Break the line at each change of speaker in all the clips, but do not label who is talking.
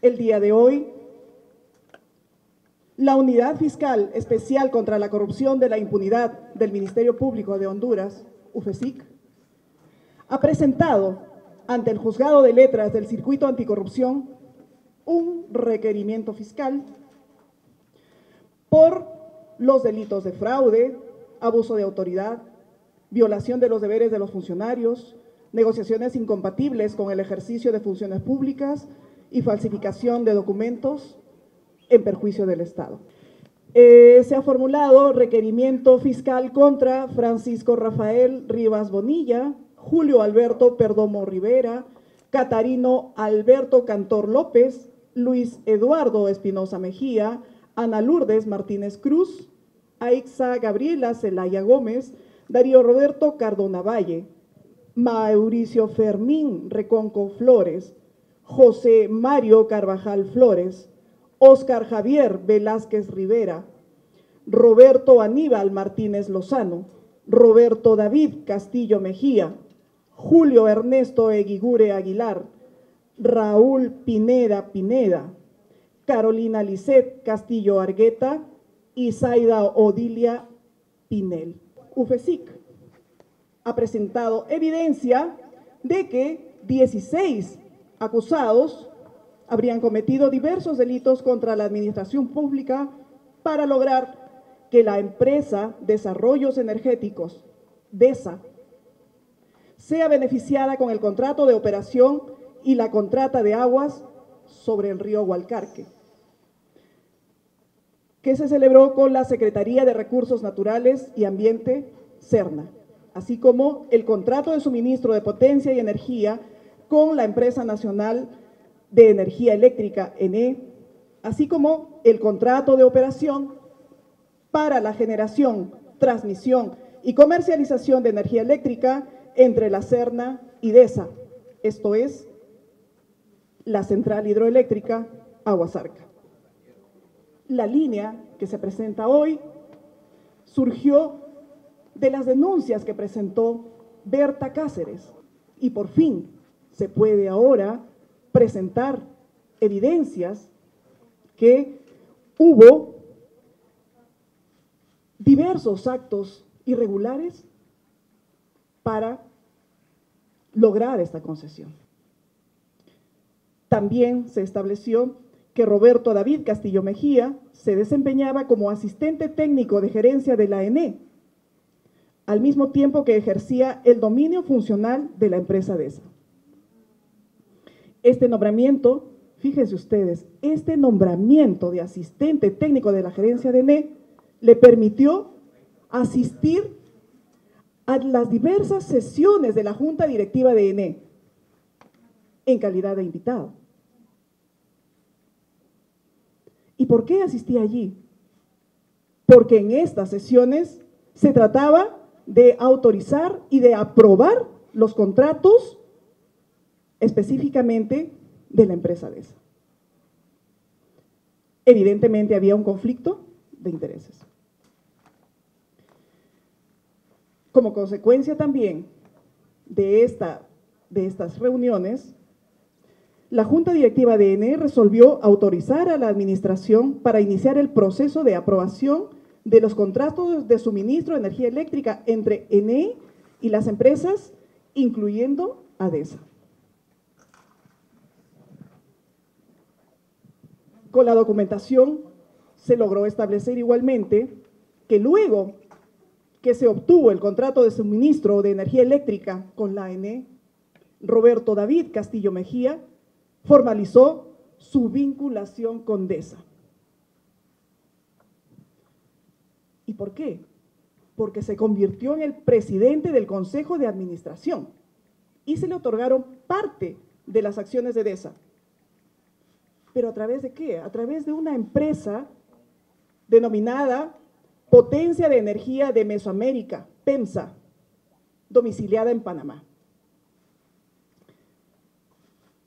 El día de hoy, la Unidad Fiscal Especial contra la Corrupción de la Impunidad del Ministerio Público de Honduras, UFESIC, ha presentado ante el Juzgado de Letras del Circuito Anticorrupción un requerimiento fiscal por los delitos de fraude, abuso de autoridad, violación de los deberes de los funcionarios, negociaciones incompatibles con el ejercicio de funciones públicas y falsificación de documentos en perjuicio del Estado. Se ha formulado requerimiento fiscal contra Francisco Rafael Rivas Bonilla, Julio Alberto Perdomo Rivera, Catarino Alberto Cantor López, Luis Eduardo Espinosa Mejía, Ana Lourdes Martínez Cruz, Aixa Gabriela Zelaya Gómez, Darío Roberto Cardona Valle, Mauricio Fermín Reconco Flores, José Mario Carvajal Flores, Óscar Javier Velázquez Rivera, Roberto Aníbal Martínez Lozano, Roberto David Castillo Mejía, Julio Ernesto Eguigure Aguilar, Raúl Pineda Pineda, Carolina Lisset Castillo Argueta y Zaida Odilia Pinel. UFESIC ha presentado evidencia de que 16 acusados habrían cometido diversos delitos contra la administración pública para lograr que la empresa Desarrollos Energéticos, DESA, sea beneficiada con el contrato de operación y la contrata de aguas sobre el río Hualcarque, que se celebró con la Secretaría de Recursos Naturales y Ambiente, SERNA, así como el contrato de suministro de potencia y energía con la Empresa Nacional de Energía Eléctrica, ENE, así como el contrato de operación para la generación, transmisión y comercialización de energía eléctrica entre la SERNA y DESA, esto es, la Central Hidroeléctrica Aguasarca. La línea que se presenta hoy surgió de las denuncias que presentó Berta Cáceres y por fin se puede ahora presentar evidencias que hubo diversos actos irregulares para lograr esta concesión. También se estableció que Roberto David Castillo Mejía se desempeñaba como asistente técnico de gerencia de la ENE, al mismo tiempo que ejercía el dominio funcional de la empresa DESA. Este nombramiento, fíjense ustedes, este nombramiento de asistente técnico de la gerencia de ENE le permitió asistir a las diversas sesiones de la Junta Directiva de ENE en calidad de invitado. ¿Y por qué asistí allí? Porque en estas sesiones se trataba de autorizar y de aprobar los contratos específicamente de la empresa DESA. Evidentemente había un conflicto de intereses. Como consecuencia también de estas reuniones, la Junta Directiva de ENE resolvió autorizar a la administración para iniciar el proceso de aprobación de los contratos de suministro de energía eléctrica entre ENE y las empresas, incluyendo a DESA. Con la documentación se logró establecer igualmente que luego que se obtuvo el contrato de suministro de energía eléctrica con la ENE, Roberto David Castillo Mejía formalizó su vinculación con DESA. ¿Y por qué? Porque se convirtió en el presidente del Consejo de Administración y se le otorgaron parte de las acciones de DESA. ¿Pero a través de qué? A través de una empresa denominada Potencia de Energía de Mesoamérica, PEMSA, domiciliada en Panamá.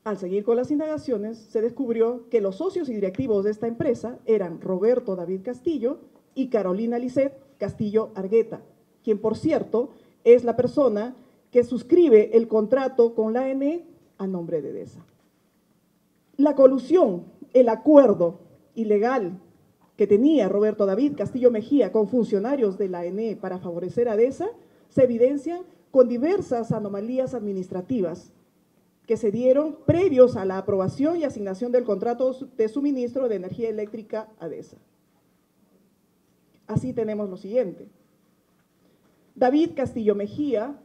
Al seguir con las indagaciones, se descubrió que los socios y directivos de esta empresa eran Roberto David Castillo y Carolina Lisset Castillo Argueta, quien, por cierto, es la persona que suscribe el contrato con la ENE a nombre de DESA. La colusión, el acuerdo ilegal que tenía Roberto David Castillo Mejía con funcionarios de la ENE para favorecer a DESA se evidencia con diversas anomalías administrativas que se dieron previos a la aprobación y asignación del contrato de suministro de energía eléctrica a DESA. Así tenemos lo siguiente. David Castillo Mejía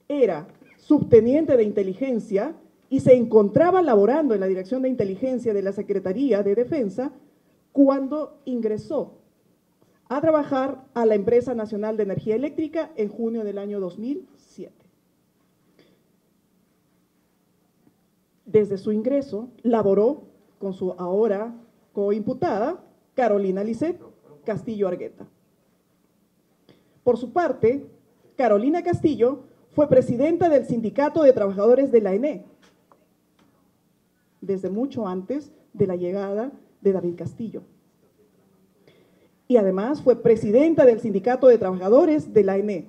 era subteniente de inteligencia y se encontraba laborando en la Dirección de Inteligencia de la Secretaría de Defensa cuando ingresó a trabajar a la Empresa Nacional de Energía Eléctrica en junio del año 2007. Desde su ingreso, laboró con su ahora coimputada, Carolina Lisset Castillo Argueta. Por su parte, Carolina Castillo fue presidenta del Sindicato de Trabajadores de la ENE, desde mucho antes de la llegada de David Castillo. Y además fue presidenta del Sindicato de Trabajadores de la ENE.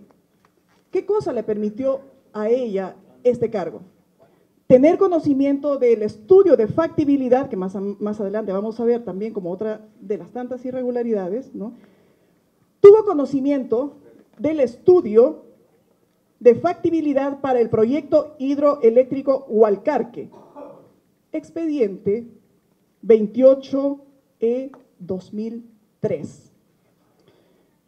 ¿Qué cosa le permitió a ella este cargo? Tener conocimiento del estudio de factibilidad, que más adelante vamos a ver también como otra de las tantas irregularidades, ¿no? Tuvo conocimiento del estudio de factibilidad para el proyecto hidroeléctrico Hualcarque, expediente 28E-2003,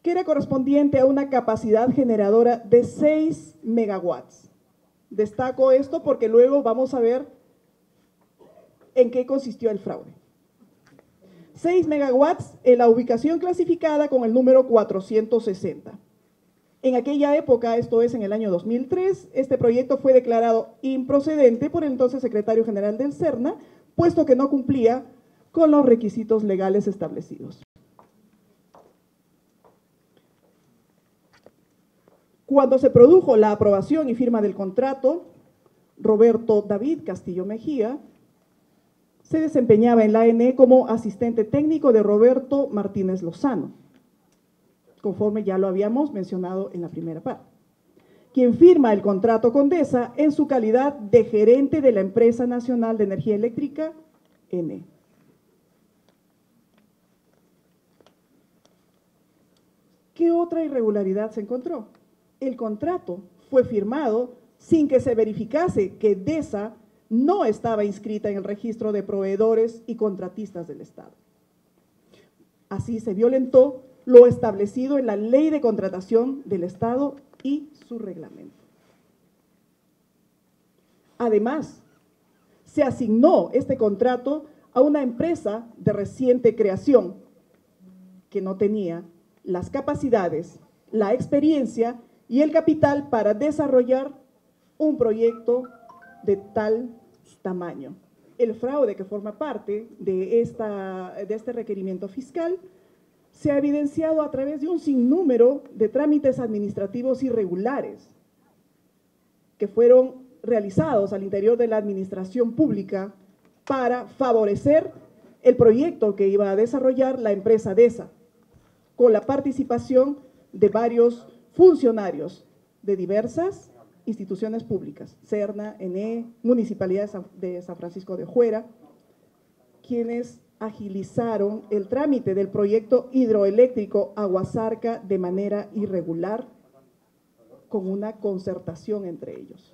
que era correspondiente a una capacidad generadora de 6 megawatts. Destaco esto porque luego vamos a ver en qué consistió el fraude. 6 megawatts en la ubicación clasificada con el número 460. En aquella época, esto es en el año 2003, este proyecto fue declarado improcedente por el entonces secretario general del CERNA, puesto que no cumplía con los requisitos legales establecidos. Cuando se produjo la aprobación y firma del contrato, Roberto David Castillo Mejía se desempeñaba en la ENE como asistente técnico de Roberto Martínez Lozano, conforme ya lo habíamos mencionado en la primera parte, quien firma el contrato con DESA en su calidad de gerente de la Empresa Nacional de Energía Eléctrica, ENE. ¿Qué otra irregularidad se encontró? El contrato fue firmado sin que se verificase que DESA no estaba inscrita en el registro de proveedores y contratistas del Estado. Así se violentó lo establecido en la Ley de Contratación del Estado y su reglamento. Además, se asignó este contrato a una empresa de reciente creación que no tenía las capacidades, la experiencia y el capital para desarrollar un proyecto de tal tamaño. El fraude que forma parte de este requerimiento fiscal se ha evidenciado a través de un sinnúmero de trámites administrativos irregulares que fueron realizados al interior de la administración pública para favorecer el proyecto que iba a desarrollar la empresa DESA, con la participación de varios funcionarios de diversas instituciones públicas, CERNA, ENE, Municipalidad de San Francisco de Ojuera, quienes agilizaron el trámite del proyecto hidroeléctrico Aguasarca de manera irregular, con una concertación entre ellos.